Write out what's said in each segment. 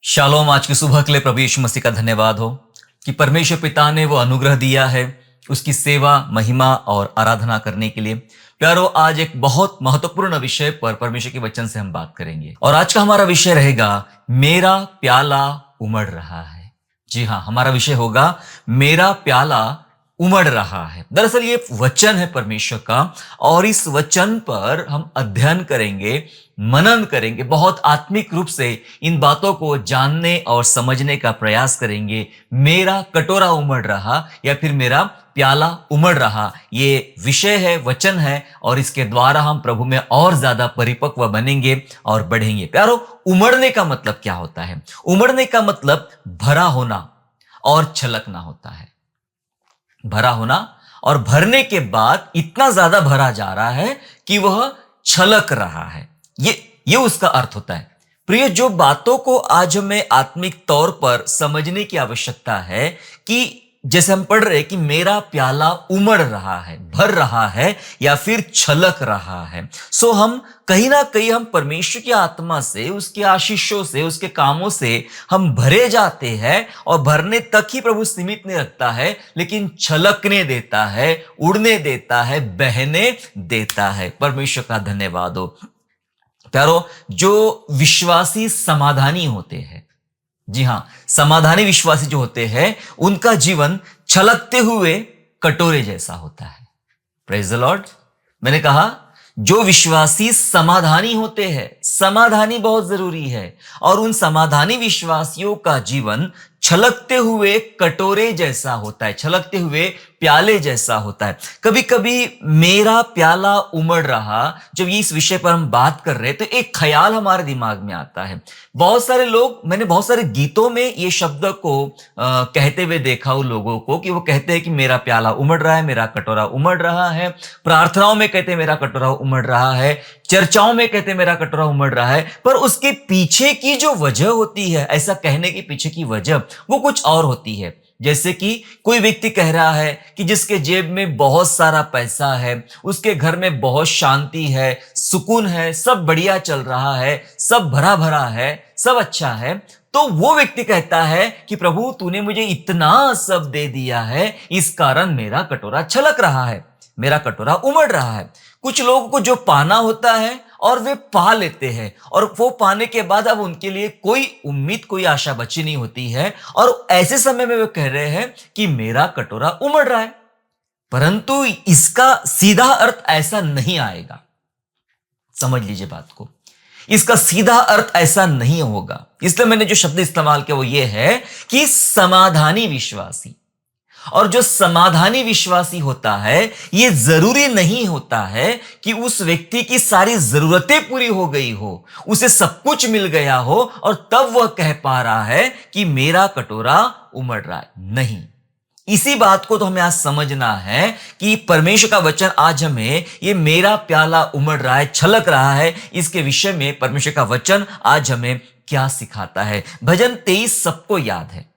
Shalom. आज की सुबह के लिए प्रभु यीशु मसीह का धन्यवाद हो कि परमेश्वर पिता ने वो अनुग्रह दिया है उसकी सेवा, महिमा और आराधना करने के लिए। प्यारो, आज एक बहुत महत्वपूर्ण विषय पर परमेश्वर के वचन से हम बात करेंगे और आज का हमारा विषय रहेगा मेरा प्याला उमड़ रहा है। जी हाँ, हमारा विषय होगा मेरा प्याला उमड़ रहा है। दरअसल ये वचन है परमेश्वर का और इस वचन पर हम अध्ययन करेंगे, मनन करेंगे, बहुत आत्मिक रूप से इन बातों को जानने और समझने का प्रयास करेंगे। मेरा कटोरा उमड़ रहा या फिर मेरा प्याला उमड़ रहा, ये विषय है, वचन है और इसके द्वारा हम प्रभु में और ज्यादा परिपक्व बनेंगे और बढ़ेंगे। प्यारो, उमड़ने का मतलब क्या होता है? उमड़ने का मतलब भरा होना और छलकना होता है। भरा होना और भरने के बाद इतना ज्यादा भरा जा रहा है कि वह छलक रहा है। ये उसका अर्थ होता है। प्रिय, जो बातों को आज हमें आत्मिक तौर पर समझने की आवश्यकता है कि जैसे हम पढ़ रहे हैं कि मेरा प्याला उमड़ रहा है, भर रहा है या फिर छलक रहा है। सो हम कहीं ना कहीं हम परमेश्वर की आत्मा से, उसके आशीषों से, उसके कामों से हम भरे जाते हैं और भरने तक ही प्रभु सीमित नहीं रखता है, लेकिन छलकने देता है, उड़ने देता है, बहने देता है। परमेश्वर का धन्यवाद हो। प्यारो, जो विश्वासी समाधानी होते हैं, जी हां, समाधानी विश्वासी जो होते हैं, उनका जीवन छलकते हुए कटोरे जैसा होता है। Praise the Lord. मैंने कहा जो विश्वासी समाधानी होते हैं, समाधानी बहुत जरूरी है और उन समाधानी विश्वासियों का जीवन छलकते हुए कटोरे जैसा होता है, छलकते हुए प्याले जैसा होता है। कभी कभी मेरा प्याला उमड़ रहा, जब ये इस विषय पर हम बात कर रहे हैं तो एक ख्याल हमारे दिमाग में आता है। बहुत सारे लोग, मैंने बहुत सारे गीतों में ये शब्द को कहते हुए देखा उन लोगों को कि वो कहते हैं कि मेरा प्याला उमड़ रहा है, मेरा कटोरा उमड़ रहा है। प्रार्थनाओं में कहते हैं मेरा कटोरा उमड़ रहा है, चर्चाओं में कहते हैं मेरा कटोरा उमड़ रहा है। पर उसके पीछे की जो वजह होती है, ऐसा कहने के पीछे की वजह वो कुछ और होती है। जैसे कि कोई व्यक्ति कह रहा है कि जिसके जेब में बहुत सारा पैसा है, उसके घर में बहुत शांति है, सुकून है, सब बढ़िया चल रहा है, सब भरा भरा है, सब अच्छा है, तो वो व्यक्ति कहता है कि प्रभु तूने मुझे इतना सब दे दिया है, इस कारण मेरा कटोरा छलक रहा है, मेरा कटोरा उमड़ रहा है। कुछ लोगों को जो पाना होता है और वे पा लेते हैं और वो पाने के बाद अब उनके लिए कोई उम्मीद, कोई आशा बची नहीं होती है और ऐसे समय में वे कह रहे हैं कि मेरा कटोरा उमड़ रहा है। परंतु इसका सीधा अर्थ ऐसा नहीं आएगा। समझ लीजिए बात को, इसका सीधा अर्थ ऐसा नहीं होगा। इसलिए मैंने जो शब्द इस्तेमाल किया वो ये है कि समाधानी विश्वासी। और जो समाधानी विश्वासी होता है, यह जरूरी नहीं होता है कि उस व्यक्ति की सारी जरूरतें पूरी हो गई हो, उसे सब कुछ मिल गया हो और तब वह कह पा रहा है कि मेरा कटोरा उमड़ रहा है। नहीं, इसी बात को तो हमें आज समझना है कि परमेश्वर का वचन आज हमें ये मेरा प्याला उमड़ रहा है, छलक रहा है, इसके विषय में परमेश्वर का वचन आज हमें क्या सिखाता है। भजन 23 सबको याद है,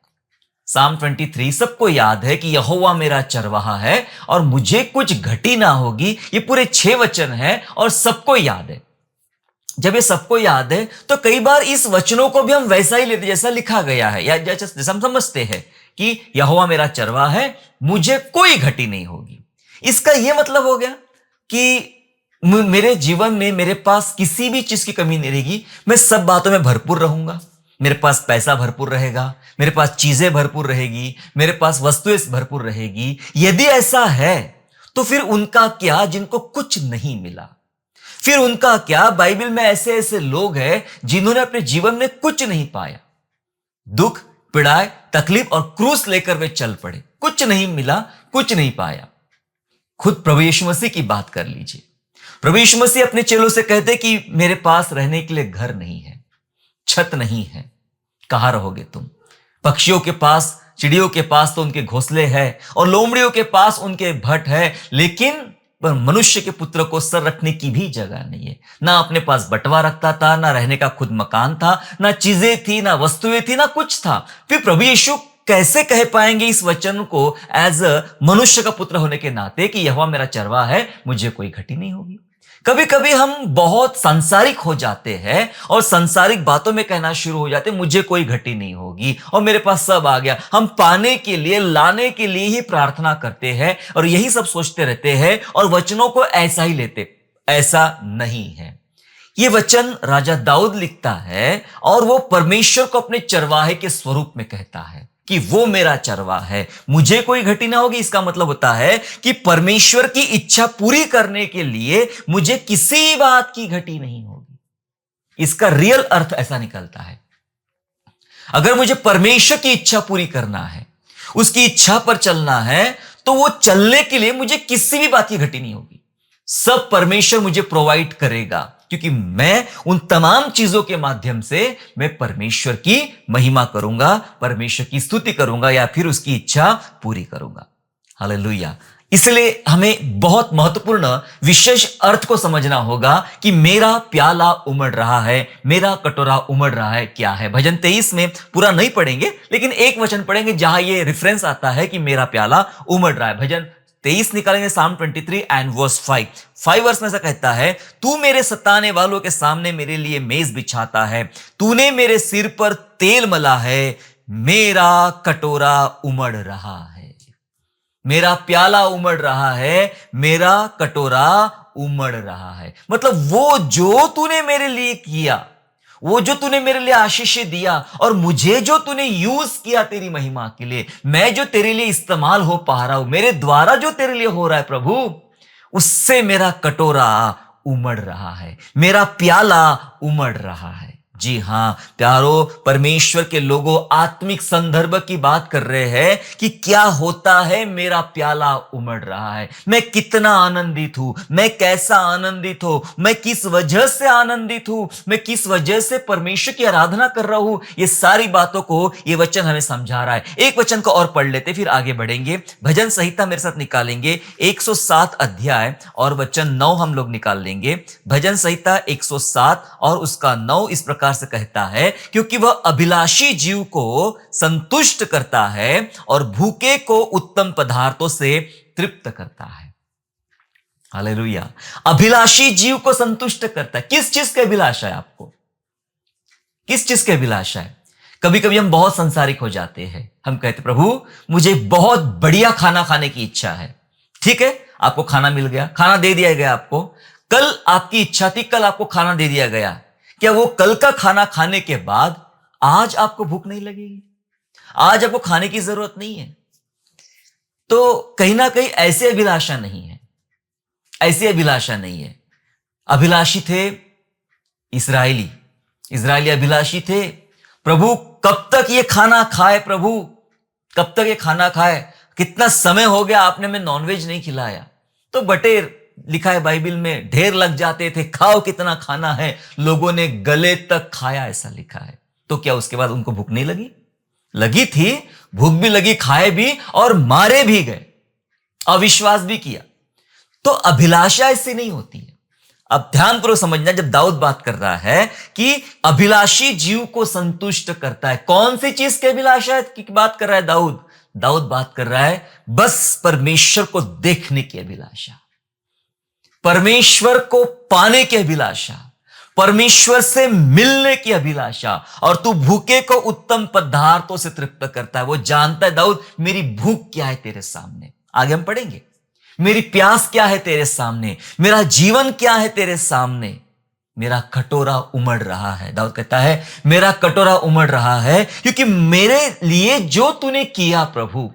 साम 23 सबको याद है कि यहोवा मेरा चरवाहा है और मुझे कुछ घटी ना होगी। ये पूरे 6 वचन है और सबको याद है। जब ये सबको याद है तो कई बार इस वचनों को भी हम वैसा ही लेते जैसा लिखा गया है, या जैसा हम समझते हैं कि यहोवा मेरा चरवाहा है, मुझे कोई घटी नहीं होगी। इसका यह मतलब हो गया कि मेरे जीवन में मेरे पास किसी भी चीज की कमी नहीं रहेगी, मैं सब बातों में भरपूर रहूंगा, मेरे पास पैसा भरपूर रहेगा, मेरे पास चीजें भरपूर रहेगी, मेरे पास वस्तुएं भरपूर रहेगी। यदि ऐसा है तो फिर उनका क्या जिनको कुछ नहीं मिला? फिर उनका क्या? बाइबल में ऐसे ऐसे लोग हैं जिन्होंने अपने जीवन में कुछ नहीं पाया, दुख, पीड़ाएं, तकलीफ और क्रूस लेकर वे चल पड़े, कुछ नहीं मिला, कुछ नहीं पाया। खुद प्रभु यीशु मसीह की बात कर लीजिए। प्रभु यीशु मसीह अपने चेलों से कहते कि मेरे पास रहने के लिए घर नहीं है, छत नहीं है, कहां रहोगे तुम? पक्षियों के पास, चिड़ियों के पास तो उनके घोंसले हैं और लोमड़ियों के पास उनके भट्ट है, लेकिन पर मनुष्य के पुत्र को सर रखने की भी जगह नहीं है। ना अपने पास बटवा रखता था, ना रहने का खुद मकान था, ना चीजें थी, ना वस्तुएं थी, ना कुछ था। फिर प्रभु यीशु कैसे कह पाएंगे इस वचन को एज अ मनुष्य का पुत्र होने के नाते कि यहोवा मेरा चरवाहा है, मुझे कोई घटी नहीं होगी? कभी कभी हम बहुत सांसारिक हो जाते हैं और सांसारिक बातों में कहना शुरू हो जाते हैं, मुझे कोई घटी नहीं होगी और मेरे पास सब आ गया। हम पाने के लिए, लाने के लिए ही प्रार्थना करते हैं और यही सब सोचते रहते हैं और वचनों को ऐसा ही लेते। ऐसा नहीं है। ये वचन राजा दाऊद लिखता है और वो परमेश्वर को अपने चरवाहे के स्वरूप में कहता है कि वो मेरा चरवाहा है, मुझे कोई घटी ना होगी। इसका मतलब होता है कि परमेश्वर की इच्छा पूरी करने के लिए मुझे किसी बात की घटी नहीं होगी। इसका रियल अर्थ ऐसा निकलता है। अगर मुझे परमेश्वर की इच्छा पूरी करना है, उसकी इच्छा पर चलना है, तो वो चलने के लिए मुझे किसी भी बात की घटी नहीं होगी। सब परमेश्वर मुझे प्रोवाइड करेगा, क्योंकि मैं उन तमाम चीजों के माध्यम से मैं परमेश्वर की महिमा करूंगा, परमेश्वर की स्तुति करूंगा या फिर उसकी इच्छा पूरी करूंगा। हालेलुया। इसलिए हमें बहुत महत्वपूर्ण विशेष अर्थ को समझना होगा कि मेरा प्याला उमड़ रहा है, मेरा कटोरा उमड़ रहा है। क्या है? भजन 23 में पूरा नहीं पढ़ेंगे, लेकिन एक वचन पढ़ेंगे जहां यह रेफरेंस आता है कि मेरा प्याला उमड़ रहा है। भजन 23 निकालेंगे, Psalm 23 एंड वर्स 5 वर्स में ऐसा कहता है, तू मेरे सताने वालों के सामने मेरे लिए मेज बिछाता है, तूने मेरे सिर पर तेल मला है, मेरा कटोरा उमड़ रहा है। मेरा प्याला उमड़ रहा है, मेरा कटोरा उमड़ रहा है। मतलब वो जो तूने मेरे लिए किया, वो जो तूने मेरे लिए आशीष दिया और मुझे जो तूने यूज किया तेरी महिमा के लिए, मैं जो तेरे लिए इस्तेमाल हो पा रहा हूं, मेरे द्वारा जो तेरे लिए हो रहा है प्रभु, उससे मेरा कटोरा उमड़ रहा है, मेरा प्याला उमड़ रहा है। जी हां प्यारो, परमेश्वर के लोगों, आत्मिक संदर्भ की बात कर रहे हैं कि क्या होता है, मेरा प्याला उमड़ रहा है। मैं कितना आनंदित हूं, मैं कैसा आनंदित हूं, मैं किस वजह से आनंदित हूं, मैं किस वजह से परमेश्वर की आराधना कर रहा हूं। ये सारी बातों को ये वचन हमें समझा रहा है। एक वचन को और पढ़ लेते फिर आगे बढ़ेंगे। भजन संहिता मेरे साथ निकालेंगे 107 अध्याय और वचन 9 हम लोग निकाल लेंगे। भजन संहिता 107 और उसका 9 इस प्रकार से कहता है, क्योंकि वह अभिलाषी जीव को संतुष्ट करता है और भूखे को उत्तम पदार्थों से तृप्त करता है। हालेलुया। अभिलाषी जीव को संतुष्ट करता है। किस चीज की अभिलाषा है आपको? किस चीज की अभिलाषा है? कभी कभी हम बहुत संसारिक हो जाते हैं। हम कहते प्रभु मुझे बहुत बढ़िया खाना खाने की इच्छा है। ठीक है, आपको खाना मिल गया, खाना दे दिया गया आपको। कल आपकी इच्छा थी, कल आपको खाना दे दिया गया। क्या वो कल का खाना खाने के बाद आज आपको भूख नहीं लगेगी? आज आपको खाने की जरूरत नहीं है? तो कहीं ना कहीं ऐसी अभिलाषा नहीं है, ऐसी अभिलाषा नहीं है। अभिलाषी थे इस्राएली अभिलाषी थे। प्रभु कब तक ये खाना खाए, प्रभु कब तक ये खाना खाए? कितना समय हो गया आपने हमें नॉनवेज नहीं खिलाया। तो बटेर लिखा है बाइबल में, ढेर लग जाते थे, खाओ कितना खाना है, लोगों ने गले तक खाया, ऐसा लिखा है। तो क्या उसके बाद उनको भूख नहीं लगी? लगी थी, भूख भी लगी, खाए भी और मारे भी गए, अविश्वास भी किया। तो अभिलाषा ऐसी नहीं होती है। अब ध्यानपूर्वक समझना, जब दाऊद बात कर रहा है कि अभिलाषी जीव को संतुष्ट करता है, कौन सी चीज की अभिलाषा की बात कर रहा है दाऊद? दाऊद बात कर रहा है बस परमेश्वर को देखने की अभिलाषा, परमेश्वर को पाने की अभिलाषा, परमेश्वर से मिलने की अभिलाषा। और तू भूखे को उत्तम पदार्थों से तृप्त करता है। वो जानता है दाऊद, मेरी भूख क्या है तेरे सामने, आगे हम पढ़ेंगे, मेरी प्यास क्या है तेरे सामने, मेरा जीवन क्या है तेरे सामने, मेरा कटोरा उमड़ रहा है। दाऊद कहता है मेरा कटोरा उमड़ रहा है, क्योंकि मेरे लिए जो तूने किया प्रभु,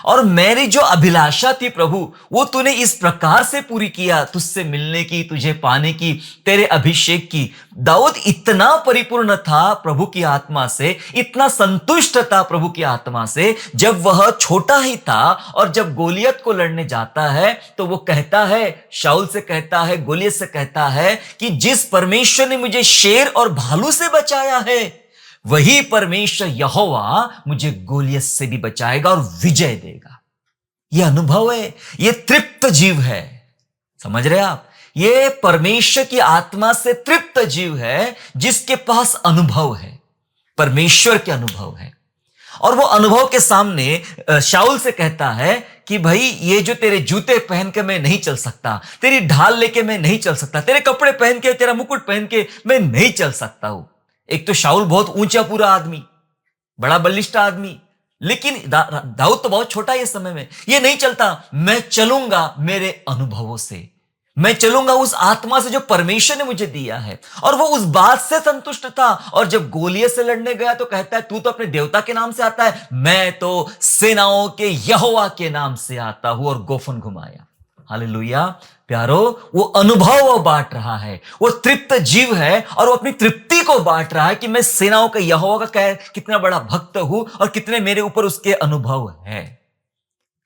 और मेरी जो अभिलाषा थी प्रभु, वो तूने इस प्रकार से पूरी किया, तुझसे मिलने की, तुझे पाने की, तेरे अभिषेक की। दाऊद इतना परिपूर्ण था प्रभु की आत्मा से, इतना संतुष्ट था प्रभु की आत्मा से, जब वह छोटा ही था और जब गोलियत को लड़ने जाता है तो वो कहता है, शाऊल से कहता है, गोलियत से कहता है कि जिस परमेश्वर ने मुझे शेर और भालू से बचाया है, वही परमेश्वर यहोवा मुझे गोलियत से भी बचाएगा और विजय देगा। यह अनुभव है, यह तृप्त जीव है। समझ रहे आप? यह परमेश्वर की आत्मा से तृप्त जीव है, जिसके पास अनुभव है, परमेश्वर के अनुभव है। और वो अनुभव के सामने शाऊल से कहता है कि भाई ये जो तेरे जूते पहन के मैं नहीं चल सकता, तेरी ढाल लेके मैं नहीं चल सकता, तेरे कपड़े पहन के, तेरा मुकुट पहन के मैं नहीं चल सकता हूं। एक तो शाऊल बहुत ऊंचा पूरा आदमी, बड़ा बलिष्ठ आदमी, लेकिन दाऊद तो बहुत छोटा है इस समय में। ये नहीं चलता, मैं चलूंगा मेरे अनुभवों से, मैं चलूंगा उस आत्मा से जो परमेश्वर ने मुझे दिया है। और वो उस बात से संतुष्ट था। और जब गोलियत से लड़ने गया तो कहता है तू तो अपने देवता के नाम से आता है, मैं तो सेनाओं के यहोवा के नाम से आता हूं, और गोफन घुमाया। हालेलुया प्यारो, वो अनुभव वो बांट रहा है, वो तृप्त जीव है और वो अपनी तृप्ति को बांट रहा है कि मैं सेनाओं के यहोवा का कितना बड़ा भक्त हूं और कितने मेरे ऊपर उसके अनुभव है।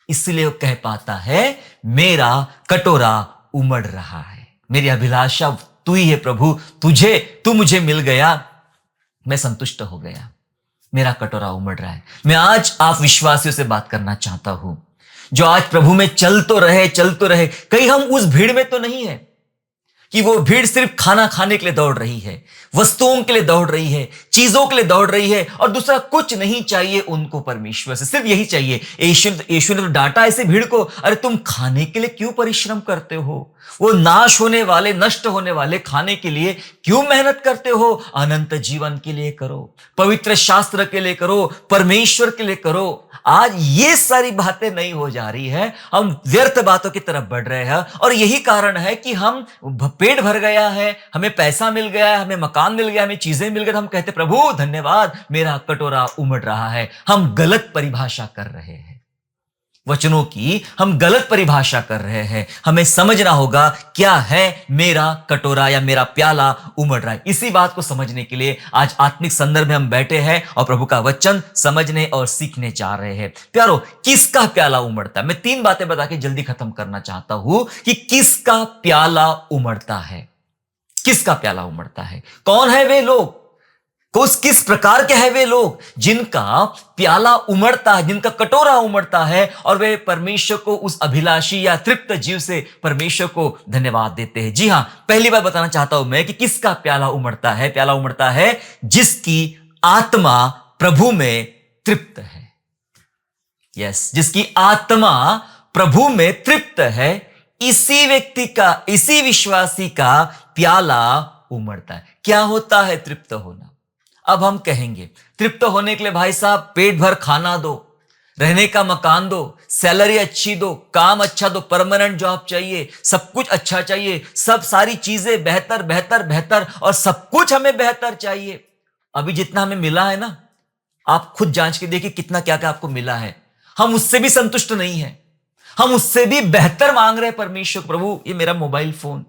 इसलिए वो कह पाता है मेरा कटोरा उमड़ रहा है, मेरी अभिलाषा तू ही है प्रभु, तू मुझे मिल गया, मैं संतुष्ट हो गया, मेरा कटोरा उमड़ रहा है। मैं आज आप विश्वासियों से बात करना चाहता हूं जो आज प्रभु में चल तो रहे। कहीं हम उस भीड़ में तो नहीं है कि वो भीड़ सिर्फ खाना खाने के लिए दौड़ रही है, वस्तुओं के लिए दौड़ रही है, चीजों के लिए दौड़ रही है, और दूसरा कुछ नहीं चाहिए उनको परमेश्वर से, सिर्फ यही चाहिए। यीशु ने तो डांटा ऐसे भीड़ को, अरे तुम खाने के लिए क्यों परिश्रम करते हो? वो नाश होने वाले, नष्ट होने वाले खाने के लिए क्यों मेहनत करते हो? अनंत जीवन के लिए करो, पवित्र शास्त्र के लिए करो, परमेश्वर के लिए करो। आज ये सारी बातें नहीं हो जा रही है, हम व्यर्थ बातों की तरफ बढ़ रहे हैं। और यही कारण है कि हम पेट भर गया है, हमें पैसा मिल गया है, हमें मकान मिल गया, हमें चीजें मिल गई, हम कहते प्रभु धन्यवाद, मेरा कटोरा उमड़ रहा है। हम गलत परिभाषा कर रहे हैं, वचनों की हम गलत परिभाषा कर रहे हैं। हमें समझना होगा क्या है मेरा कटोरा या मेरा प्याला उमड़ रहा है। इसी बात को समझने के लिए आज आत्मिक संदर्भ में हम बैठे हैं और प्रभु का वचन समझने और सीखने जा रहे हैं। प्यारो, किसका प्याला उमड़ता है? मैं 3 बातें बता के जल्दी खत्म करना चाहता हूं कि किसका प्याला उमड़ता है। किसका प्याला उमड़ता है? कौन है वे लोग? किस प्रकार के हैं वे लोग जिनका प्याला उमड़ता है, जिनका कटोरा उमड़ता है और वे परमेश्वर को, उस अभिलाषी या तृप्त जीव से परमेश्वर को धन्यवाद देते हैं। जी हां, पहली बार बताना चाहता हूं मैं कि किसका प्याला उमड़ता है। प्याला उमड़ता है जिसकी आत्मा प्रभु में तृप्त है। यस, जिसकी आत्मा प्रभु में तृप्त है, इसी व्यक्ति का, इसी विश्वासी का प्याला उमड़ता है। क्या होता है तृप्त होना? अब हम कहेंगे तृप्त होने के लिए भाई साहब पेट भर खाना दो, रहने का मकान दो, सैलरी अच्छी दो, काम अच्छा दो, परमानेंट जॉब चाहिए, सब कुछ अच्छा चाहिए, सब सारी चीजें बेहतर बेहतर बेहतर, और सब कुछ हमें बेहतर चाहिए। अभी जितना हमें मिला है ना, आप खुद जांच के देखिए कितना क्या क्या आपको मिला है। हम उससे भी संतुष्ट नहीं है, हम उससे भी बेहतर मांग रहे हैं परमेश्वर। प्रभु ये मेरा मोबाइल फोन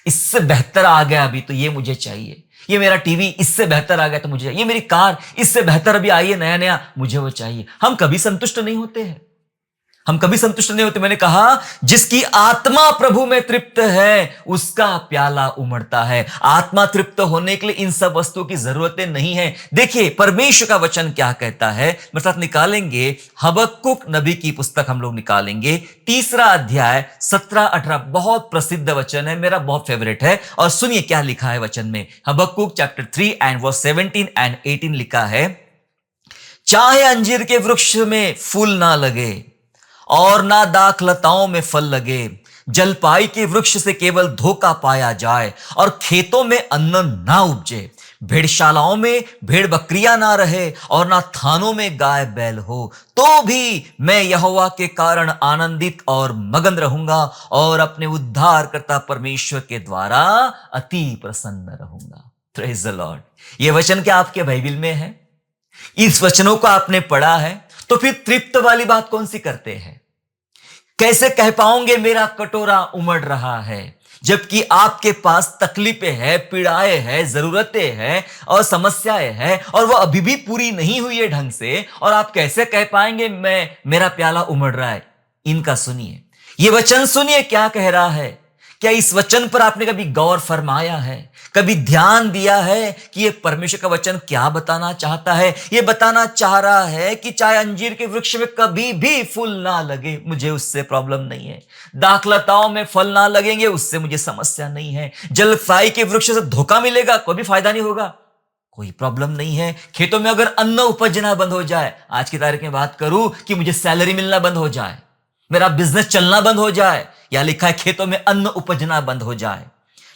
इससे बेहतर आ गया अभी, तो ये मुझे चाहिए। ये मेरा टीवी इससे बेहतर आ गया तो मुझे चाहिए। ये मेरी कार इससे बेहतर अभी आई है नया नया, मुझे वो चाहिए। हम कभी संतुष्ट नहीं होते हैं, हम कभी संतुष्ट नहीं होते। मैंने कहा जिसकी आत्मा प्रभु में तृप्त है उसका प्याला उमड़ता है। आत्मा तृप्त होने के लिए इन सब वस्तुओं की जरूरतें नहीं है। देखिए परमेश्वर का वचन क्या कहता है, मेरे साथ निकालेंगे हबक्कुक नबी की पुस्तक, हम लोग निकालेंगे 3 अध्याय 17-18। बहुत प्रसिद्ध वचन है, मेरा बहुत फेवरेट है। और सुनिए क्या लिखा है वचन में। हबक्कुक चैप्टर 3 एंड वर्स 17 एंड 18 लिखा है, चाहे अंजीर के वृक्ष में फूल ना लगे और ना दाखलताओं में फल लगे, जलपाई के वृक्ष से केवल धोखा पाया जाए और खेतों में अन्न ना उपजे, भेड़शालाओं में भेड़ बकरियां ना रहे और ना थानों में गाय बैल हो, तो भी मैं यहोवा के कारण आनंदित और मगन रहूंगा और अपने उद्धारकर्ता परमेश्वर के द्वारा अति प्रसन्न रहूंगा। Praise the Lord. यह वचन क्या आपके बाइबल में है? इस वचनों को आपने पढ़ा है? तो फिर तृप्त वाली बात कौन सी करते हैं? कैसे कह पाओगे मेरा कटोरा उमड़ रहा है, जबकि आपके पास तकलीफें हैं, पीड़ाएं हैं, जरूरतें हैं और समस्याएं हैं और वो अभी भी पूरी नहीं हुई है ढंग से, और आप कैसे कह पाएंगे मेरा प्याला उमड़ रहा है? इनका सुनिए, ये वचन सुनिए क्या कह रहा है। क्या इस वचन पर आपने कभी गौर फरमाया है, कभी ध्यान दिया है कि ये परमेश्वर का वचन क्या बताना चाहता है? ये बताना चाह रहा है कि चाहे अंजीर के वृक्ष में कभी भी फूल ना लगे, मुझे उससे प्रॉब्लम नहीं है। दाखलताओं में फल ना लगेंगे, उससे मुझे समस्या नहीं है। जलपाई के वृक्ष से धोखा मिलेगा, कोई भी फायदा नहीं होगा, कोई प्रॉब्लम नहीं है। खेतों में अगर अन्न उपजना बंद हो जाए, आज की तारीख में बात करूं कि मुझे सैलरी मिलना बंद हो जाए, मेरा बिजनेस चलना बंद हो जाए, या लिखा है खेतों में अन्न उपजना बंद हो जाए,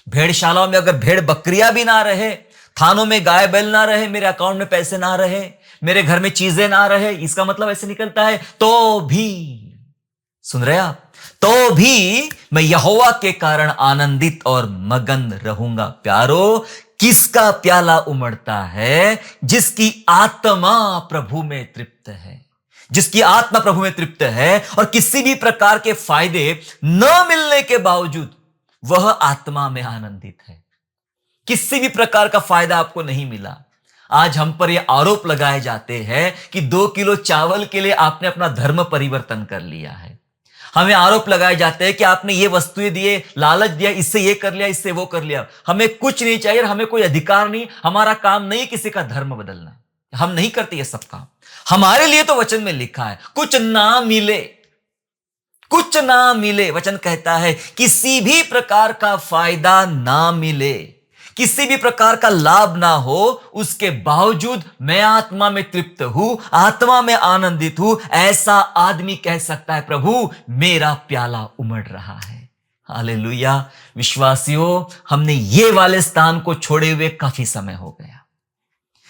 भेड़शालाओं में अगर भेड़ बकरियां भी ना रहे, थानों में गाय बैल ना रहे, मेरे अकाउंट में पैसे ना रहे, मेरे घर में चीजें ना रहे, इसका मतलब ऐसे निकलता है तो भी, सुन रहे आप, तो भी मैं यहोवा के कारण आनंदित और मगन रहूंगा। प्यारो, किसका प्याला उमड़ता है? जिसकी आत्मा प्रभु में तृप्त है, जिसकी आत्मा प्रभु में तृप्त है, और किसी भी प्रकार के फायदे न मिलने के बावजूद वह आत्मा में आनंदित है। किसी भी प्रकार का फायदा आपको नहीं मिला, आज हम पर यह आरोप लगाए जाते हैं कि 2 किलो चावल के लिए आपने अपना धर्म परिवर्तन कर लिया है। हमें आरोप लगाए जाते हैं कि आपने ये वस्तुएं दिए, लालच दिया, इससे ये कर लिया, इससे वो कर लिया। हमें कुछ नहीं चाहिए, हमें कोई अधिकार नहीं, हमारा काम नहीं किसी का धर्म बदलना, हम नहीं करते ये सब काम। हमारे लिए तो वचन में लिखा है कुछ ना मिले, कुछ ना मिले, वचन कहता है किसी भी प्रकार का फायदा ना मिले, किसी भी प्रकार का लाभ ना हो, उसके बावजूद मैं आत्मा में तृप्त हूं, आत्मा में आनंदित हूं, ऐसा आदमी कह सकता है प्रभु मेरा प्याला उमड़ रहा है। हालेलुया। विश्वासियों, हमने ये वाले स्थान को छोड़े हुए काफी समय हो गया।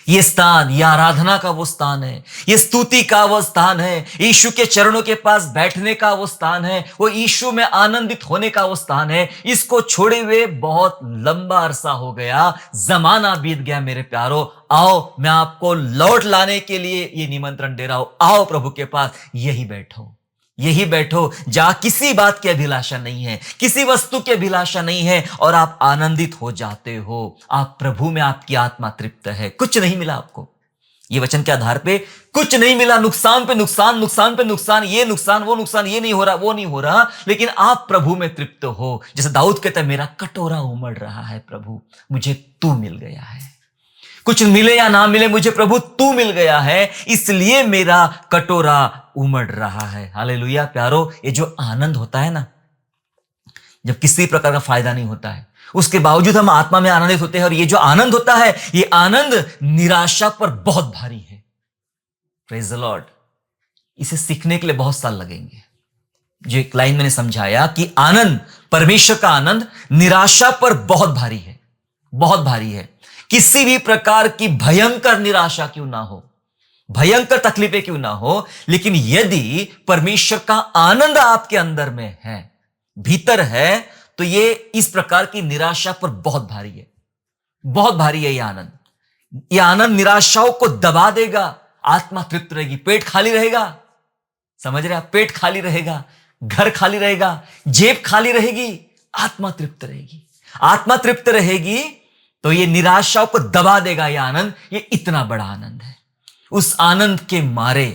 ये स्थान, ये आराधना का वो स्थान है, ये स्तुति का वो स्थान है, यीशु के चरणों के पास बैठने का वो स्थान है, वो यीशु में आनंदित होने का वो स्थान है। इसको छोड़े हुए बहुत लंबा अरसा हो गया, जमाना बीत गया। मेरे प्यारो, आओ, मैं आपको लौट लाने के लिए ये निमंत्रण दे रहा हूं। आओ प्रभु के पास, यही बैठो, यही बैठो जहां किसी बात की अभिलाषा नहीं है, किसी वस्तु की अभिलाषा नहीं है, और आप आनंदित हो जाते हो। आप प्रभु में, आपकी आत्मा तृप्त है। कुछ नहीं मिला आपको, ये वचन के आधार पे कुछ नहीं मिला, नुकसान पे नुकसान, नुकसान पे नुकसान, ये नुकसान, वो नुकसान, ये नहीं हो रहा, वो नहीं हो रहा, लेकिन आप प्रभु में तृप्त हो। जैसे दाऊद कहता है मेरा कटोरा उमड़ रहा है, प्रभु मुझे तू मिल गया है। कुछ मिले या ना मिले, मुझे प्रभु तू मिल गया है, इसलिए मेरा कटोरा उमड़ रहा है। हालेलुया। प्यारो, ये जो आनंद होता है ना, जब किसी प्रकार का फायदा नहीं होता है, उसके बावजूद हम आत्मा में आनंदित होते हैं, और ये जो आनंद होता है, ये आनंद निराशा पर बहुत भारी है। Praise the Lord. इसे सीखने के लिए बहुत साल लगेंगे। जो एक लाइन मैंने समझाया कि आनंद, परमेश्वर का आनंद निराशा पर बहुत भारी है, बहुत भारी है। किसी भी प्रकार की भयंकर निराशा क्यों ना हो, भयंकर तकलीफें क्यों ना हो, लेकिन यदि परमेश्वर का आनंद आपके अंदर में है, भीतर है, तो ये इस प्रकार की निराशा पर बहुत भारी है, बहुत भारी है। ये आनंद निराशाओं को दबा देगा। आत्मा तृप्त रहेगी, पेट खाली रहेगा। समझ रहे आप? पेट खाली रहेगा, घर खाली रहेगा, जेब खाली रहेगी, आत्मा तृप्त रहेगी। आत्मा तृप्त रहेगी तो ये निराशाओं को दबा देगा। ये आनंद, ये इतना बड़ा आनंद है। उस आनंद के मारे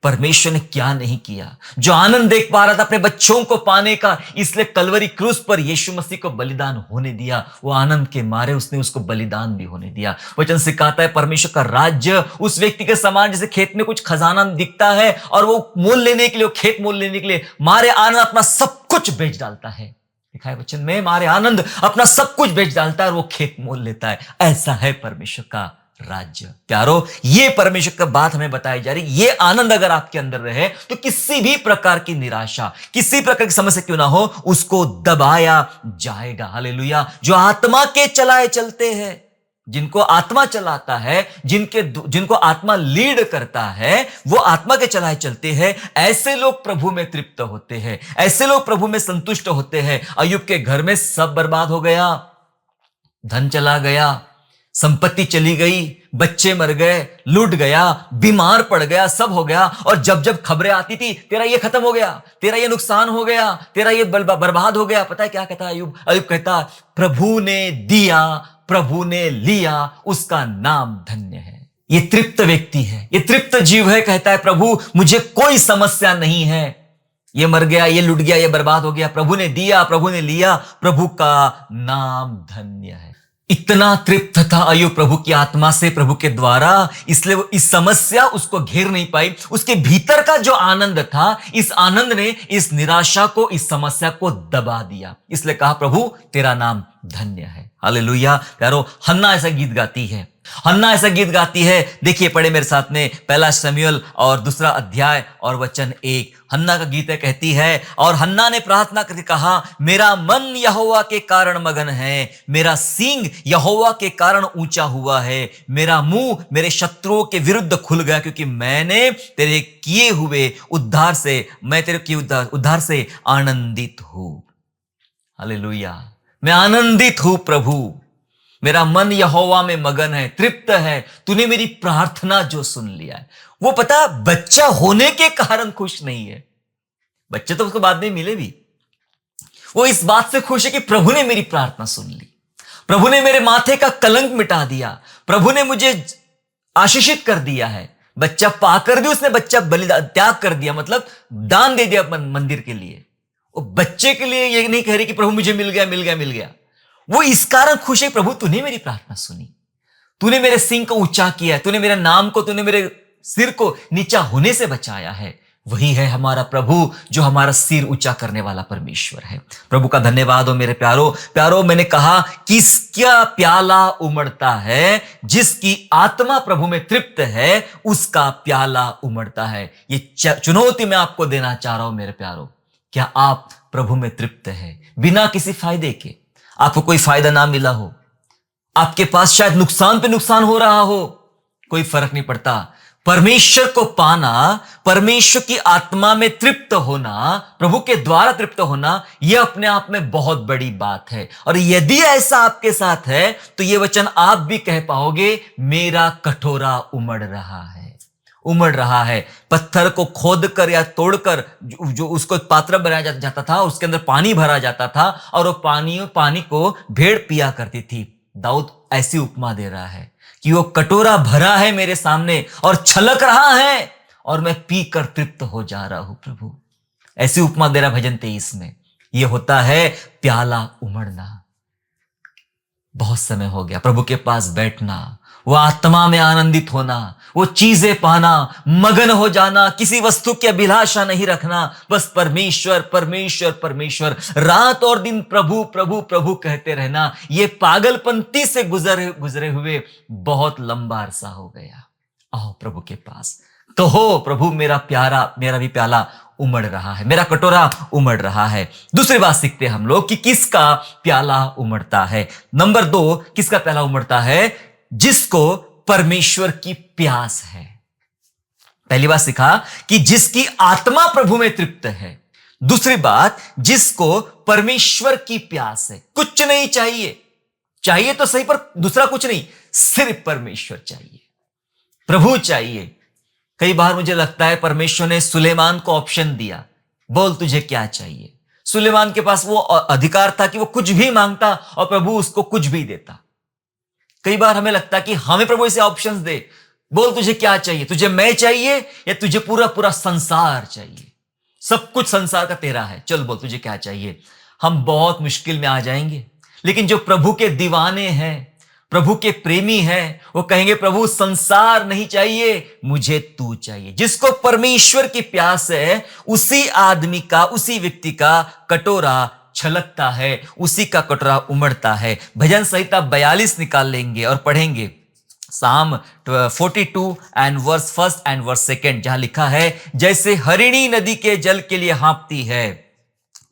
परमेश्वर ने क्या नहीं किया। जो आनंद देख पा रहा था अपने बच्चों को पाने का, इसलिए कलवरी क्रूस पर यीशु मसीह को बलिदान होने दिया। वो आनंद के मारे उसने उसको बलिदान भी होने दिया। वचन सिखाता है परमेश्वर का राज्य उस व्यक्ति के समान जैसे खेत में कुछ खजाना दिखता है, और वो मोल लेने के लिए, खेत मोल लेने के लिए मारे आनंद अपना सब कुछ बेच डालता है। लिखा है वचन में, मारे आनंद अपना सब कुछ बेच डालता है और वो खेत मोल लेता है। ऐसा है परमेश्वर का राज्य। प्यारो, ये परमेश्वर का बात हमें बताई जा रही। ये आनंद अगर आपके अंदर रहे तो किसी भी प्रकार की निराशा, किसी प्रकार की समस्या क्यों ना हो, उसको दबाया जाएगा। हालेलुया। जो आत्मा के चलाए चलते हैं, जिनको आत्मा चलाता है, जिनको आत्मा लीड करता है, वो आत्मा के चलाए चलते हैं। ऐसे लोग प्रभु में तृप्त होते हैं, ऐसे लोग प्रभु में संतुष्ट होते हैं। अय्यूब के घर में सब बर्बाद हो गया, धन चला गया, संपत्ति चली गई, बच्चे मर गए, लूट गया, बीमार पड़ गया, सब हो गया। और जब जब खबरें आती थी, तेरा ये खत्म हो गया, तेरा ये नुकसान हो गया, तेरा ये बर्बाद हो गया, पता है क्या कहता अय्यूब? अय्यूब कहता प्रभु ने दिया, प्रभु ने लिया, उसका नाम धन्य है। ये तृप्त व्यक्ति है, ये तृप्त जीव है। कहता है प्रभु मुझे कोई समस्या नहीं है, ये मर गया, ये लुट गया, ये बर्बाद हो गया, प्रभु ने दिया, प्रभु ने लिया, प्रभु का नाम धन्य है। इतना तृप्त था अय्यूब प्रभु की आत्मा से, प्रभु के द्वारा, इसलिए वो इस समस्या उसको घेर नहीं पाई। उसके भीतर का जो आनंद था, इस आनंद ने इस निराशा को, इस समस्या को दबा दिया। इसलिए कहा प्रभु तेरा नाम धन्य है। हालेलुया। प्यारो, हन्ना ऐसा गीत गाती है, हन्ना ऐसा गीत गाती है, देखिए पढ़े मेरे साथ में, पहला शमूएल और 2 अध्याय और वचन 1। हन्ना का गीत है, कहती है, और हन्ना ने प्रार्थना करके कहा, मेरा मन यहोवा के कारण मगन है, मेरा सींग यहोवा के कारण ऊंचा हुआ है, मेरा मुंह मेरे शत्रुओं के विरुद्ध खुल गया, क्योंकि मैंने तेरे किए हुए उद्धार से, मैं तेरे किए उद्धार से आनंदित हूं। हालेलुया, मैं आनंदित हूं प्रभु, मेरा मन यहोवा में मगन है, तृप्त है, तूने मेरी प्रार्थना जो सुन लिया है। वो पता, बच्चा होने के कारण खुश नहीं है, बच्चे तो उसको बाद में मिले भी, वो इस बात से खुश है कि प्रभु ने मेरी प्रार्थना सुन ली, प्रभु ने मेरे माथे का कलंक मिटा दिया, प्रभु ने मुझे आशीषित कर दिया है। बच्चा पाकर भी उसने बच्चा बलिदान त्याग कर दिया, मतलब दान दे दिया मंदिर के लिए। वो बच्चे के लिए ये नहीं कह रही कि प्रभु मुझे मिल गया मिल गया मिल गया, वो इस कारण खुश है, प्रभु तूने मेरी प्रार्थना सुनी, तूने मेरे सिंह को ऊंचा किया है, तूने मेरे नाम को, तूने मेरे सिर को नीचा होने से बचाया है। वही है हमारा प्रभु, जो हमारा सिर ऊंचा करने वाला परमेश्वर है। प्रभु का धन्यवाद हो मेरे प्यारो। प्यारो, मैंने कहा किसका प्याला उमड़ता है, जिसकी आत्मा प्रभु में तृप्त है, उसका प्याला उमड़ता है। ये चुनौती मैं आपको देना चाह रहा हूं मेरे प्यारो। क्या आप प्रभु में तृप्त है? बिना किसी फायदे के, आपको कोई फायदा ना मिला हो, आपके पास शायद नुकसान पे नुकसान हो रहा हो, कोई फर्क नहीं पड़ता। परमेश्वर को पाना, परमेश्वर की आत्मा में तृप्त होना, प्रभु के द्वारा तृप्त होना, यह अपने आप में बहुत बड़ी बात है। और यदि ऐसा आपके साथ है तो यह वचन आप भी कह पाओगे, मेरा कटोरा उमड़ रहा है, उमड़ रहा है। पत्थर को खोद कर या तोड़कर जो उसको पात्र बनाया जाता था, उसके अंदर पानी भरा जाता था और वो पानी को भेड़ पिया करती थी। दाऊद ऐसी उपमा दे रहा है कि वो कटोरा भरा है मेरे सामने और छलक रहा है और मैं पीकर तृप्त हो जा रहा हूं प्रभु। ऐसी उपमा दे रहा भजन 23 में। यह होता है प्याला उमड़ना। बहुत समय हो गया प्रभु के पास बैठना, वो आत्मा में आनंदित होना, वो चीजें पाना, मगन हो जाना, किसी वस्तु की अभिलाषा नहीं रखना, बस परमेश्वर परमेश्वर परमेश्वर, रात और दिन प्रभु प्रभु प्रभु कहते रहना। ये पागलपंती से गुजरे हुए बहुत लंबा अरसा हो गया। आओ प्रभु के पास, कहो प्रभु मेरा भी प्याला उमड़ रहा है, मेरा कटोरा उमड़ रहा है। दूसरी बात सीखते हैं हम लोग कि किसका प्याला उमड़ता है। नंबर 2, किसका प्याला उमड़ता है? जिसको परमेश्वर की प्यास है। पहली बात सीखा कि जिसकी आत्मा प्रभु में तृप्त है। दूसरी बात, जिसको परमेश्वर की प्यास है। कुछ नहीं चाहिए, चाहिए तो सही पर दूसरा कुछ नहीं, सिर्फ परमेश्वर चाहिए, प्रभु चाहिए। कई बार मुझे लगता है परमेश्वर ने सुलेमान को ऑप्शन दिया, बोल तुझे क्या चाहिए। सुलेमान के पास वो अधिकार था कि वो कुछ भी मांगता और प्रभु उसको कुछ भी देता। कई बार हमें लगता है कि हमें प्रभु इसे ऑप्शंस दे, बोल तुझे क्या चाहिए, तुझे मैं चाहिए या तुझे पूरा पूरा संसार चाहिए, सब कुछ संसार का तेरा है, चल बोल तुझे क्या चाहिए। हम बहुत मुश्किल में आ जाएंगे। लेकिन जो प्रभु के दीवाने हैं, प्रभु के प्रेमी हैं, वो कहेंगे प्रभु संसार नहीं चाहिए, मुझे तू चाहिए। जिसको परमेश्वर की प्यास है, उसी आदमी का, उसी व्यक्ति का कटोरा छलकता है, उसी का कटोरा उमड़ता है। भजन संहिता 42 निकाल लेंगे और पढ़ेंगे साम 42 एंड वर्स 1 एंड वर्स 2, जहां लिखा है, जैसे हरिणी नदी के जल के लिए हाँफती है,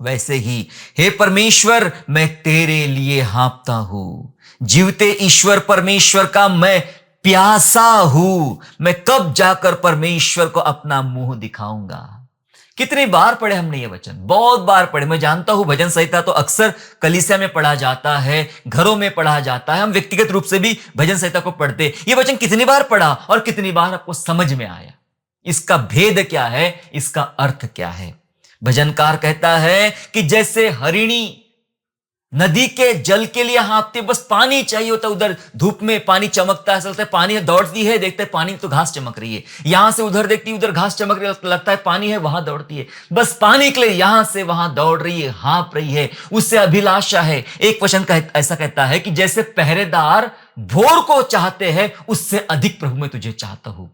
वैसे ही हे परमेश्वर मैं तेरे लिए हाँफता हूं। जीवते ईश्वर परमेश्वर का मैं प्यासा हूं, मैं कब जाकर परमेश्वर को अपना मुंह दिखाऊंगा। कितनी बार पढ़े हमने ये वचन, बहुत बार पढ़े। मैं जानता हूं भजन संहिता तो अक्सर कलीसिया में पढ़ा जाता है, घरों में पढ़ा जाता है, हम व्यक्तिगत रूप से भी भजन संहिता को पढ़ते। ये वचन कितनी बार पढ़ा और कितनी बार आपको समझ में आया, इसका भेद क्या है, इसका अर्थ क्या है। भजनकार कहता है कि जैसे हरिणी नदी के जल के लिए हाँफते, बस पानी चाहिए होता, उधर धूप में पानी चमकता है, लगता है पानी है, दौड़ती है, देखते हैं पानी तो घास चमक रही है, यहां से उधर देखती है, उधर घास चमक रही है, लगता है पानी है, वहां दौड़ती है, बस पानी के लिए यहां से वहां दौड़ रही है, हाँफ रही है, उससे अभिलाषा है। एक वचन ऐसा कहता है कि जैसे पहरेदार भोर को चाहते हैं, उससे अधिक प्रभु मैं तुझे चाहता हूं।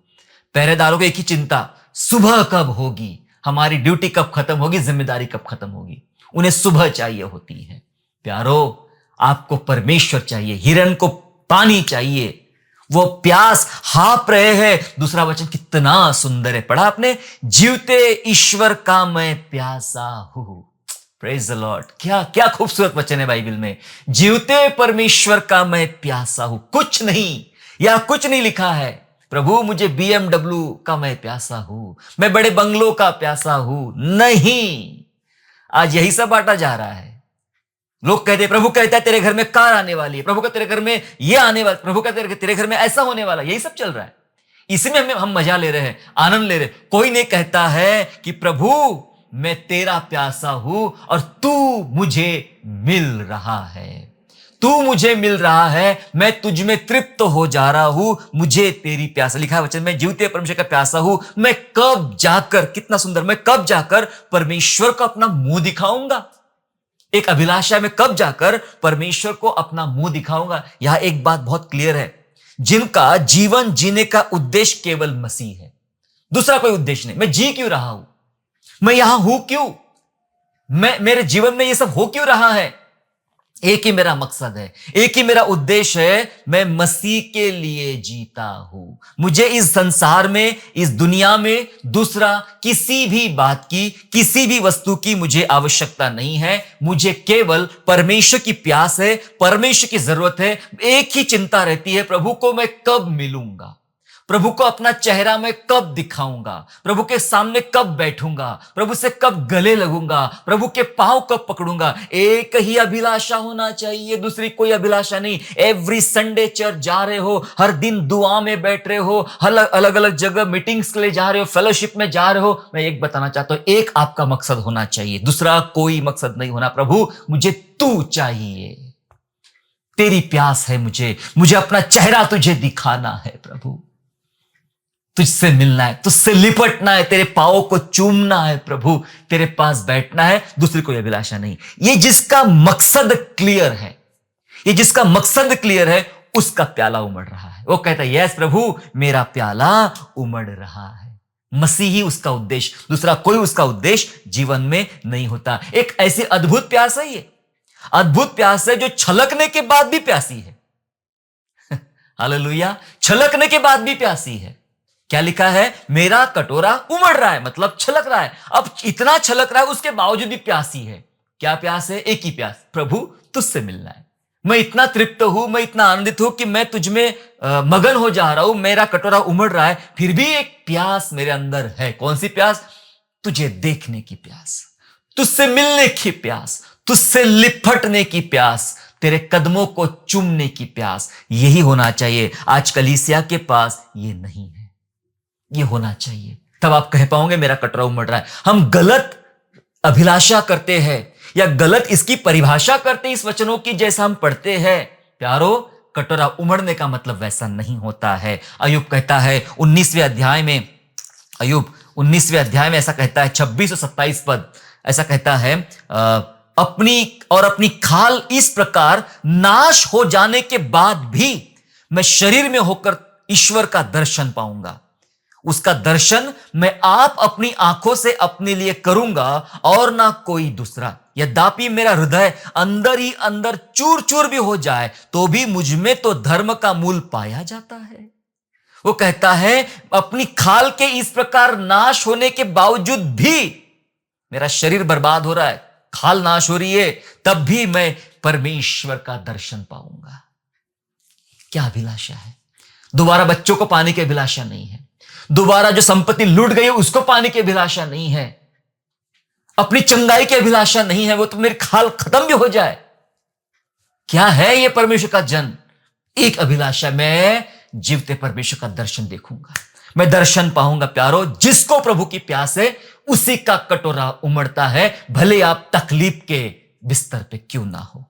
पहरेदारों को एक ही चिंता, सुबह कब होगी, हमारी ड्यूटी कब खत्म होगी, जिम्मेदारी कब खत्म होगी, उन्हें सुबह चाहिए होती है। प्यारो, आपको परमेश्वर चाहिए, हिरण को पानी चाहिए, वो प्यास हाँप रहे हैं। दूसरा वचन कितना सुंदर है, पढ़ा आपने? जीवते ईश्वर का मैं प्यासा हूं। Praise the Lord. क्या क्या खूबसूरत वचन है बाइबल में। जीवते परमेश्वर का मैं प्यासा हूं। कुछ नहीं, या कुछ नहीं लिखा है, प्रभु मुझे BMW का मैं प्यासा हूं, मैं बड़े बंगलों का प्यासा हूं। नहीं, आज यही सब बांटा जा रहा है। लोग कहते हैं, प्रभु कहता है तेरे घर में कार आने वाली है, प्रभु का तेरे घर में ये आने वाला, प्रभु का तेरे घर में ऐसा होने वाला, यही सब चल रहा है। इसी में हम मजा ले रहे हैं, आनंद ले रहे हैं। कोई नहीं कहता है कि प्रभु मैं तेरा प्यासा हूं और तू मुझे मिल रहा है, तू मुझे मिल रहा है, मैं तुझ में तृप्त हो जा रहा हूं, मुझे तेरी प्यासा। लिखा है वचन में, जीवते परमेश्वर का प्यासा हूं, मैं कब जाकर, कितना सुंदर, मैं कब जाकर परमेश्वर को अपना मुंह दिखाऊंगा। एक अभिलाषा में कब जाकर परमेश्वर को अपना मुंह दिखाऊंगा। यहां एक बात बहुत क्लियर है, जिनका जीवन जीने का उद्देश्य केवल मसीह है, दूसरा कोई उद्देश्य नहीं। मैं जी क्यों रहा हूं, मैं यहां हूं क्यों, मेरे जीवन में ये सब हो क्यों रहा है, एक ही मेरा मकसद है, एक ही मेरा उद्देश्य है, मैं मसीह के लिए जीता हूं। मुझे इस संसार में, इस दुनिया में दूसरा किसी भी बात की, किसी भी वस्तु की मुझे आवश्यकता नहीं है। मुझे केवल परमेश्वर की प्यास है, परमेश्वर की जरूरत है। एक ही चिंता रहती है, प्रभु को मैं कब मिलूंगा, प्रभु को अपना चेहरा मैं कब दिखाऊंगा, प्रभु के सामने कब बैठूंगा, प्रभु से कब गले लगूंगा, प्रभु के पांव कब पकड़ूंगा। एक ही अभिलाषा होना चाहिए, दूसरी कोई अभिलाषा नहीं। एवरी संडे चर्च जा रहे हो, हर दिन दुआ में बैठ रहे हो, अलग अलग जगह मीटिंग्स के लिए जा रहे हो, फेलोशिप में जा रहे हो, मैं एक बताना चाहता हूं, एक आपका मकसद होना चाहिए, दूसरा कोई मकसद नहीं होना। प्रभु मुझे तू चाहिए, तेरी प्यास है, मुझे अपना चेहरा तुझे दिखाना है। प्रभु तुझसे मिलना है, तुझसे लिपटना है, तेरे पांवों को चूमना है, प्रभु तेरे पास बैठना है, दूसरी कोई अभिलाषा नहीं। ये जिसका मकसद क्लियर है, ये जिसका मकसद क्लियर है, उसका प्याला उमड़ रहा है। वो कहता है, यस प्रभु मेरा प्याला उमड़ रहा है। मसीह ही उसका उद्देश्य, दूसरा कोई उसका उद्देश्य जीवन में नहीं होता। एक ऐसी अद्भुत प्यास है, ये अद्भुत प्यास है जो छलकने के बाद भी प्यासी है। हालेलुया, छलकने के बाद भी प्यासी है। क्या लिखा है? मेरा कटोरा उमड़ रहा है, मतलब छलक रहा है। अब इतना छलक रहा है, उसके बावजूद भी प्यासी है। क्या प्यास है? एक ही प्यास, प्रभु तुझसे मिलना है। मैं इतना तृप्त हूं, मैं इतना आनंदित हूं कि मैं तुझ में मगन हो जा रहा हूं, मेरा कटोरा उमड़ रहा है, फिर भी एक प्यास मेरे अंदर है। कौन सी प्यास? तुझे देखने की प्यास, तुझसे मिलने की प्यास, तुझसे लिपटने की प्यास, तेरे कदमों को चूमने की प्यास। यही होना चाहिए। आज कलीसिया के पास ये नहीं है, ये होना चाहिए। तब आप कह पाओगे मेरा कटोरा उमड़ रहा है। हम गलत अभिलाषा करते हैं या गलत इसकी परिभाषा करते हैं इस वचनों की, जैसा हम पढ़ते हैं। प्यारो, कटोरा उमड़ने का मतलब वैसा नहीं होता है। अय्यूब कहता है 19वें अध्याय में, अय्यूब 19वें अध्याय में ऐसा कहता है, 26 और 27 पद ऐसा कहता है, अपनी खाल इस प्रकार नाश हो जाने के बाद भी मैं शरीर में होकर ईश्वर का दर्शन पाऊंगा। उसका दर्शन मैं आप अपनी आंखों से अपने लिए करूंगा और ना कोई दूसरा। यद्यपि मेरा हृदय अंदर ही अंदर चूर चूर भी हो जाए, तो भी मुझ में तो धर्म का मूल पाया जाता है। वो कहता है अपनी खाल के इस प्रकार नाश होने के बावजूद भी मेरा शरीर बर्बाद हो रहा है, खाल नाश हो रही है, तब भी मैं परमेश्वर का दर्शन पाऊंगा। क्या अभिलाषा है? दोबारा बच्चों को पाने की अभिलाषा नहीं है, दोबारा जो संपत्ति लूट गई उसको पाने की अभिलाषा नहीं है, अपनी चंगाई की अभिलाषा नहीं है, वो तो मेरी खाल खत्म भी हो जाए। क्या है ये परमेश्वर का जन? एक अभिलाषा, मैं जीवते परमेश्वर का दर्शन देखूंगा, मैं दर्शन पाऊंगा। प्यारो, जिसको प्रभु की प्यास है उसी का कटोरा उमड़ता है, भले आप तकलीफ के बिस्तर पे क्यों ना हो,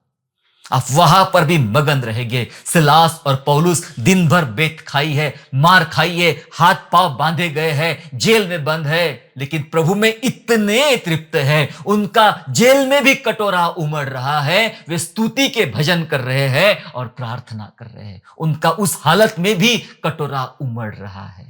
आप वहां पर भी मगन रहेंगे। सिलास और पौलुस दिन भर बेत खाई है, मार खाई है, हाथ पांव बांधे गए हैं, जेल में बंद है, लेकिन प्रभु में इतने तृप्त है, उनका जेल में भी कटोरा उमड़ रहा है। वे स्तुति के भजन कर रहे हैं और प्रार्थना कर रहे हैं, उनका उस हालत में भी कटोरा उमड़ रहा है।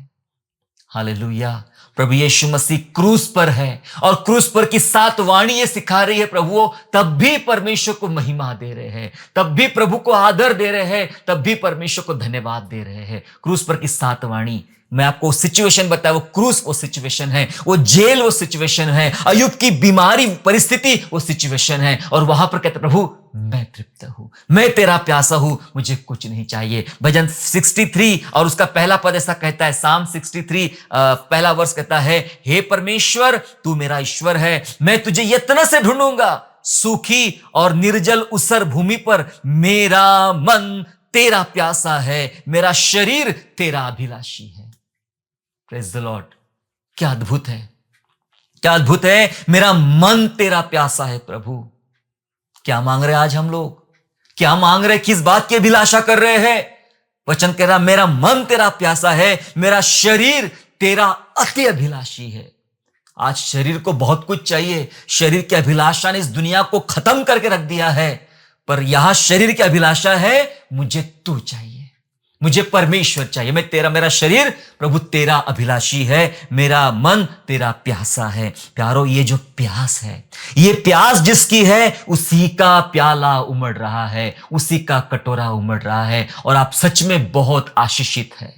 हालेलुया। प्रभु यीशु मसीह क्रूस पर है और क्रूस पर की 7 वाणी ये सिखा रही है प्रभु, तब भी परमेश्वर को महिमा दे रहे हैं, तब भी प्रभु को आदर दे रहे हैं, तब भी परमेश्वर को धन्यवाद दे रहे हैं। क्रूस पर की 7 वाणी, मैं आपको सिचुएशन बताया, वो क्रूस वो सिचुएशन है, वो जेल वो सिचुएशन है, अय्यूब की बीमारी परिस्थिति वो सिचुएशन है, और वहां पर कहते प्रभु मैं तृप्त हूं, मैं तेरा प्यासा हूं, मुझे कुछ नहीं चाहिए। भजन 63 और उसका पहला पद ऐसा कहता है, साम 63 पहला वर्ष कहता है, हे परमेश्वर तू मेरा ईश्वर है, मैं तुझे यत्न से ढूंढूंगा, सूखी और निर्जल उसर भूमि पर मेरा मन तेरा प्यासा है, मेरा शरीर तेरा अभिलाषी है। Praise the Lord. क्या अद्भुत है, क्या अद्भुत है। मेरा मन तेरा प्यासा है प्रभु। क्या मांग रहे आज हम लोग, क्या मांग रहे, किस बात की अभिलाषा कर रहे हैं? वचन कह रहा मेरा मन तेरा प्यासा है, मेरा शरीर तेरा अति अभिलाषी है। आज शरीर को बहुत कुछ चाहिए, शरीर की अभिलाषा ने इस दुनिया को खत्म करके रख दिया है, पर यहां शरीर की अभिलाषा है मुझे तू चाहिए, मुझे परमेश्वर चाहिए। मैं तेरा, मेरा शरीर प्रभु तेरा अभिलाषी है, मेरा मन तेरा प्यासा है। प्यारो, ये जो प्यास है, ये प्यास जिसकी है उसी का प्याला उमड़ रहा है, उसी का कटोरा उमड़ रहा है। और आप सच में बहुत आशीषित है।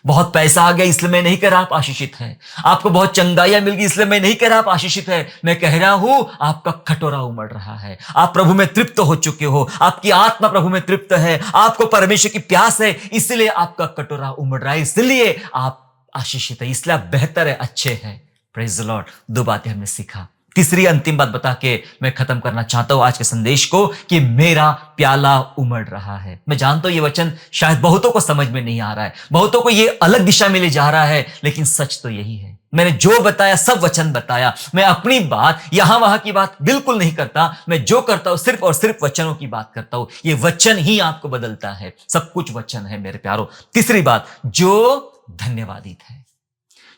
बहुत पैसा आ गया इसलिए मैं नहीं कह रहा आप आशीषित हैं, आपको बहुत चंगाइयां मिल गई इसलिए मैं नहीं कह रहा आप आशीषित है। मैं कह रहा हूं आपका कटोरा उमड़ रहा है, आप प्रभु में तृप्त हो चुके हो, आपकी आत्मा प्रभु में तृप्त है, आपको परमेश्वर की प्यास है, इसलिए आपका कटोरा उमड़ रहा है, इसलिए आप आशीषित है, इसलिए आप बेहतर है, अच्छे हैं। Praise the Lord. 2 बातें हमने सीखा। तीसरी अंतिम बात बता के मैं खत्म करना चाहता हूं आज के संदेश को, कि मेरा प्याला उमड़ रहा है। मैं जानता हूं ये वचन शायद बहुतों को समझ में नहीं आ रहा है, बहुतों को ये अलग दिशा में ले जा रहा है, लेकिन सच तो यही है। मैंने जो बताया सब वचन बताया, मैं अपनी बात यहां वहां की बात बिल्कुल नहीं करता, मैं जो करता हूं सिर्फ और सिर्फ वचनों की बात करता हूं। ये वचन ही आपको बदलता है, सब कुछ वचन है मेरे प्यारो। तीसरी बात, जो धन्यवादित है,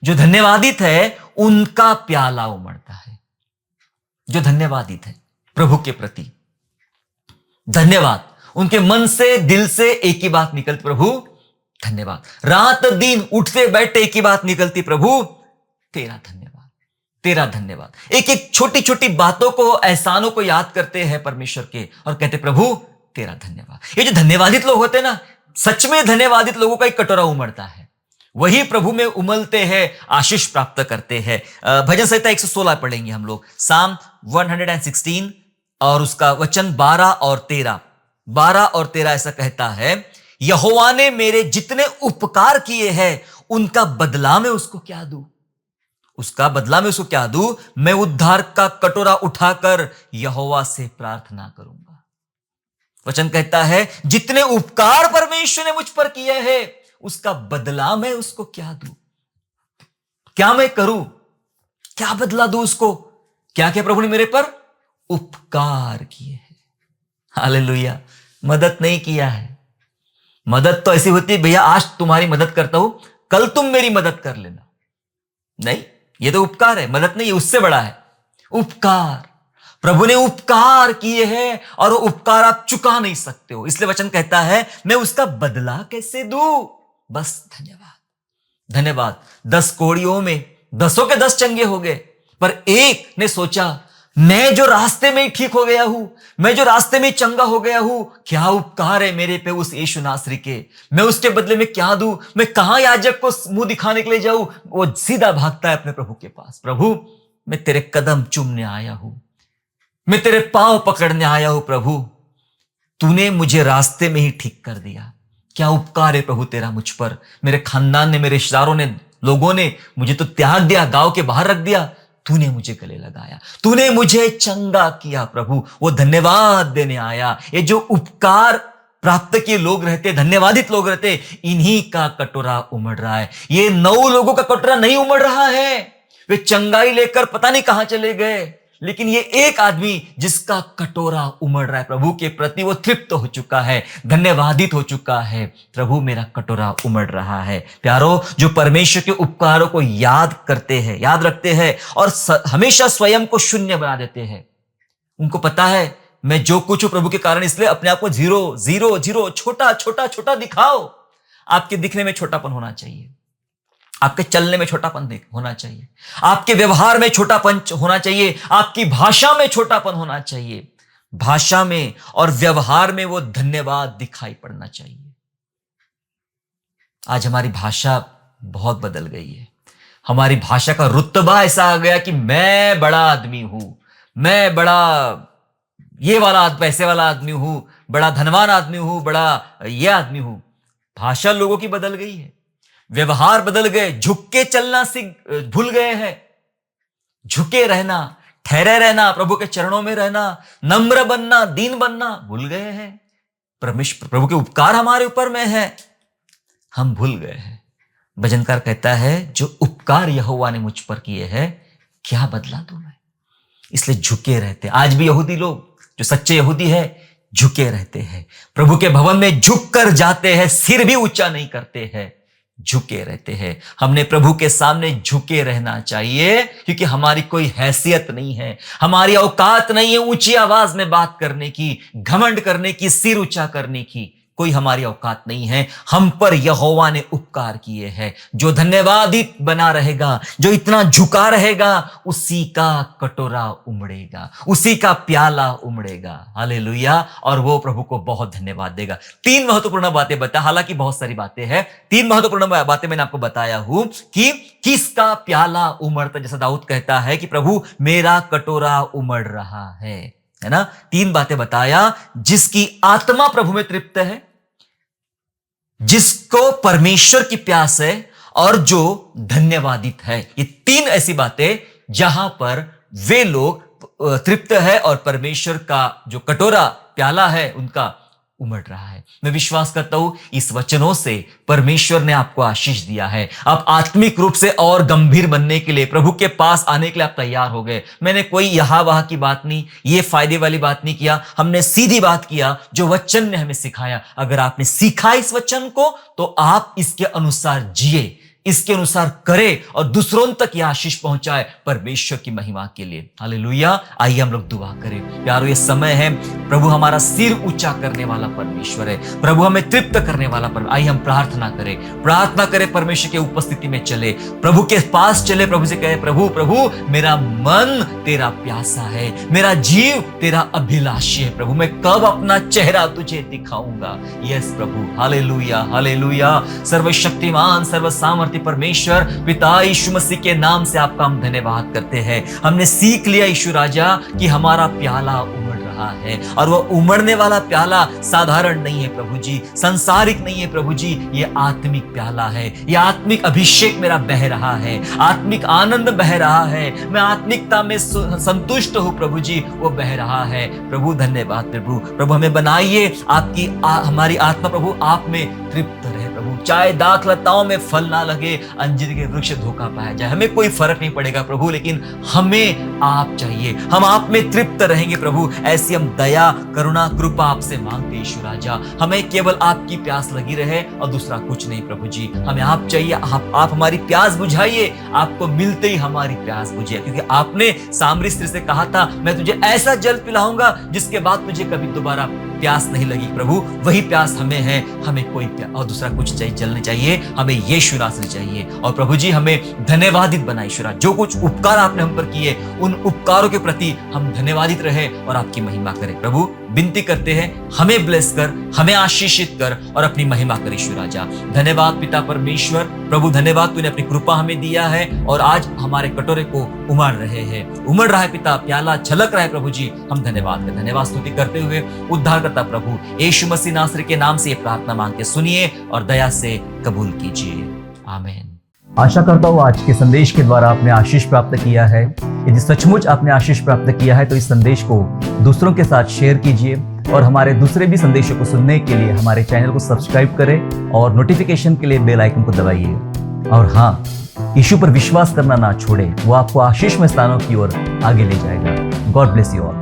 जो धन्यवादित है उनका प्याला उमड़ता है। जो धन्यवादित है प्रभु के प्रति, धन्यवाद, उनके मन से दिल से एक ही बात निकलती, प्रभु धन्यवाद। रात दिन उठते बैठते एक ही बात निकलती, प्रभु तेरा धन्यवाद, तेरा धन्यवाद। एक एक छोटी छोटी बातों को, एहसानों को याद करते हैं परमेश्वर के और कहते प्रभु तेरा धन्यवाद। ये जो धन्यवादित लोग होते हैं ना, सच में धन्यवादित लोगों का एक कटोरा उमड़ता है, वही प्रभु में उमलते हैं, आशीष प्राप्त करते हैं। भजन संहिता 116 पढ़ेंगे हम लोग, साम 116 और उसका वचन 12 और 13। 12 और 13 ऐसा कहता है, यहोवा ने मेरे जितने उपकार किए हैं उनका बदला मैं उसको क्या दूं, उसका बदला मैं उसको क्या दूं। मैं उद्धार का कटोरा उठाकर यहोवा से प्रार्थना करूंगा। वचन कहता है जितने उपकार परमेश्वर ने मुझ पर किए हैं उसका बदला मैं उसको क्या दूं, क्या मैं करूं, क्या बदला दूं उसको। क्या क्या प्रभु ने मेरे पर उपकार किए हैं। हालेलुया। मदद नहीं किया है, मदद तो ऐसी होती है भैया आज तुम्हारी मदद करता हूं, कल तुम मेरी मदद कर लेना, नहीं, ये तो उपकार है, मदद नहीं, उससे बड़ा है उपकार। प्रभु ने उपकार किए हैं और वो उपकार आप चुका नहीं सकते हो, इसलिए वचन कहता है मैं उसका बदला कैसे दूं। बस धन्यवाद, धन्यवाद। 10 कोड़ियों में 10 के 10 चंगे हो गए, पर एक ने सोचा मैं जो रास्ते में ही ठीक हो गया हूं, मैं जो रास्ते में चंगा हो गया हूं, क्या उपकार है मेरे पे उस यीशु नासरी के, मैं उसके बदले में क्या दूं, मैं कहां याजक को मुंह दिखाने के लिए जाऊं। वो सीधा भागता है अपने प्रभु के पास, प्रभु मैं तेरे कदम चूमने आया हूं, मैं तेरे पांव पकड़ने आया हूं, प्रभु तूने मुझे रास्ते में ही ठीक कर दिया। क्या उपकार है प्रभु तेरा मुझ पर, मेरे खानदान ने, मेरे रिश्तेदारों ने, लोगों ने मुझे तो त्याग दिया, गांव के बाहर रख दिया, तूने मुझे गले लगाया, तूने मुझे चंगा किया। प्रभु वो धन्यवाद देने आया। ये जो उपकार प्राप्त किए लोग रहते, धन्यवादित लोग रहते, इन्हीं का कटोरा उमड़ रहा है। ये 9 लोगों का कटोरा नहीं उमड़ रहा है, वे चंगाई लेकर पता नहीं कहां चले गए, लेकिन ये एक आदमी जिसका कटोरा उमड़ रहा है प्रभु के प्रति, वो तृप्त हो चुका है, धन्यवादित हो चुका है। प्रभु मेरा कटोरा उमड़ रहा है। प्यारो, जो परमेश्वर के उपकारों को याद करते हैं, याद रखते हैं और हमेशा स्वयं को शून्य बना देते हैं, उनको पता है मैं जो कुछ हूं प्रभु के कारण, इसलिए अपने आप को 0 0 0 छोटा छोटा छोटा दिखाओ। आपके दिखने में छोटापन होना चाहिए, आपके चलने में छोटापन होना चाहिए, आपके व्यवहार में छोटापन होना चाहिए, आपकी भाषा में छोटापन होना चाहिए, भाषा में और व्यवहार में वो धन्यवाद दिखाई पड़ना चाहिए। आज हमारी भाषा बहुत बदल गई है। हमारी भाषा का रुतबा ऐसा आ गया कि मैं बड़ा आदमी हूं, मैं बड़ा ये वाला पैसे वाला आदमी हूं, बड़ा धनवान आदमी हूं, बड़ा ये आदमी हूं। भाषा लोगों की बदल गई है, व्यवहार बदल गए, झुक के चलना भूल गए हैं। झुके रहना, ठहरे रहना, प्रभु के चरणों में रहना, नम्र बनना, दीन बनना भूल गए हैं। प्रभु के उपकार हमारे ऊपर में है, हम भूल गए हैं। भजनकार कहता है जो उपकार यहोवा ने मुझ पर किए हैं क्या बदला दूं मैं। इसलिए झुके रहते। आज भी यहूदी लोग जो सच्चे यहूदी है झुके रहते हैं, प्रभु के भवन में झुक कर जाते हैं, सिर भी ऊंचा नहीं करते हैं, झुके रहते हैं। हमने प्रभु के सामने झुके रहना चाहिए, क्योंकि हमारी कोई हैसियत नहीं है, हमारी औकात नहीं है ऊंची आवाज में बात करने की, घमंड करने की, सिर ऊंचा करने की। कोई हमारी औकात नहीं है। हम पर यहोवा ने उपकार किए हैं। जो धन्यवादित बना रहेगा, जो इतना झुका रहेगा, उसी का कटोरा उमड़ेगा, उसी का प्याला उमड़ेगा। हालेलुया। और वो प्रभु को बहुत धन्यवाद देगा। 3 महत्वपूर्ण बातें बता, हालांकि बहुत सारी बातें हैं, 3 महत्वपूर्ण बातें मैंने आपको बताया हूं कि किसका प्याला उमड़ता। जैसा दाऊद कहता है कि प्रभु मेरा कटोरा उमड़ रहा है ना। 3 बातें बताया। जिसकी आत्मा प्रभु में तृप्त है, जिसको परमेश्वर की प्यास है, और जो धन्यवादित है। ये 3 ऐसी बातें जहां पर वे लोग तृप्त है और परमेश्वर का जो कटोरा प्याला है उनका उमड़ रहा है। मैं विश्वास करता हूं इस वचनों से परमेश्वर ने आपको आशीष दिया है। आप आत्मिक रूप से और गंभीर बनने के लिए, प्रभु के पास आने के लिए आप तैयार हो गए। मैंने कोई यहां वहां की बात नहीं, ये फायदे वाली बात नहीं किया, हमने सीधी बात किया जो वचन ने हमें सिखाया। अगर आपने सीखा इस वचन को तो आप इसके अनुसार जिए, इसके अनुसार करे और दूसरों तक यह आशीष पहुंचाए परमेश्वर की महिमा के लिए। हालेलुया। आइए हम लोग दुआ करें। प्यारो ये समय है, प्रभु हमारा सिर ऊंचा करने वाला परमेश्वर है, प्रभु हमें तृप्त करने वाला परमेश्वर। आइए हम प्रार्थना करें परमेश्वर के उपस्थिति में चले, प्रभु के पास चले, प्रभु से कहे प्रभु प्रभु मेरा मन तेरा प्यासा है, मेरा जीव तेरा अभिलाषी है। प्रभु मैं कब अपना चेहरा तुझे दिखाऊंगा। यस प्रभु। Hallelujah hallelujah. सर्वशक्तिमान सर्व सामर्थ्य परमेश्वर पिता यीशु मसीह के नाम से आपका हम धन्यवाद करते हैं। हमने सीख लिया यीशु राजा कि हमारा प्याला उमड़ रहा है, और वो उमड़ने वाला प्याला साधारण नहीं है प्रभु जी, संसारिक नहीं है प्रभु जी, ये आत्मिक प्याला है। ये आत्मिक अभिषेक मेरा बह रहा है, आत्मिक आनंद बह रहा है, मैं आत्मिकता में संतुष्ट हूं प्रभु जी, वो बह रहा है। प्रभु धन्यवाद प्रभु। प्रभु हमें बनाइए, आपकी हमारी आत्मा प्रभु आप में तृप्त रहे प्रभु। चाहे दाख लताओं में फल ना लगे, अंजीर के वृक्ष धोखा पाया जाए, हमें कोई फर्क नहीं पड़ेगा प्रभु, लेकिन हमें आप चाहिए, हम आप में तृप्त रहेंगे प्रभु। ऐसी हम दया करुणा कृपा आपसे मांगते यीशु राजा। हमें केवल आपकी प्यास लगी रहे और दूसरा कुछ नहीं प्रभु जी, हमें आप चाहिए। आप हमारी प्यास बुझाइए, आपको मिलते ही हमारी प्यास बुझे, क्योंकि आपने सामरी स्त्री से कहा था मैं तुझे ऐसा जल पिलाऊंगा जिसके बाद तुझे कभी दोबारा प्यास नहीं लगी। प्रभु वही प्यास हमें है, हमें कोई और दूसरा कुछ चाहिए जलने चाहिए, हमें यीशु नासरी चाहिए। और प्रभु जी हमें धन्यवादित बनाए ईश्वर, जो कुछ उपकार आपने हम पर किए उन उपकारों के प्रति हम धन्यवादित रहे और आपकी महिमा करें। प्रभु विनती करते हैं, हमें ब्लेस कर, हमें आशीषित कर और अपनी महिमा कर ईश्वर राजा। धन्यवाद पिता परमेश्वर। प्रभु धन्यवाद तूने अपनी कृपा हमें दिया है और आज हमारे कटोरे को उमड़ रहा है पिता, प्याला छलक रहा है प्रभु जी। हम धन्यवाद स्तुति करते हुए उद्धारकर्ता प्रभु यीशु मसीह नासरी के नाम से ये प्रार्थना मांगते सुनिए और दया से कबूल कीजिए। आमीन। आशा करता हूँ आज के संदेश के द्वारा आपने आशीष प्राप्त किया है। यदि सचमुच आपने आशीष प्राप्त किया है तो इस संदेश को दूसरों के साथ शेयर कीजिए और हमारे दूसरे भी संदेशों को सुनने के लिए हमारे चैनल को सब्सक्राइब करें और नोटिफिकेशन के लिए बेल आइकन को दबाइए। और हाँ, यीशु पर विश्वास करना ना छोड़े, वो आपको आशीषमय स्थानों की ओर आगे ले जाएगा। God bless you all.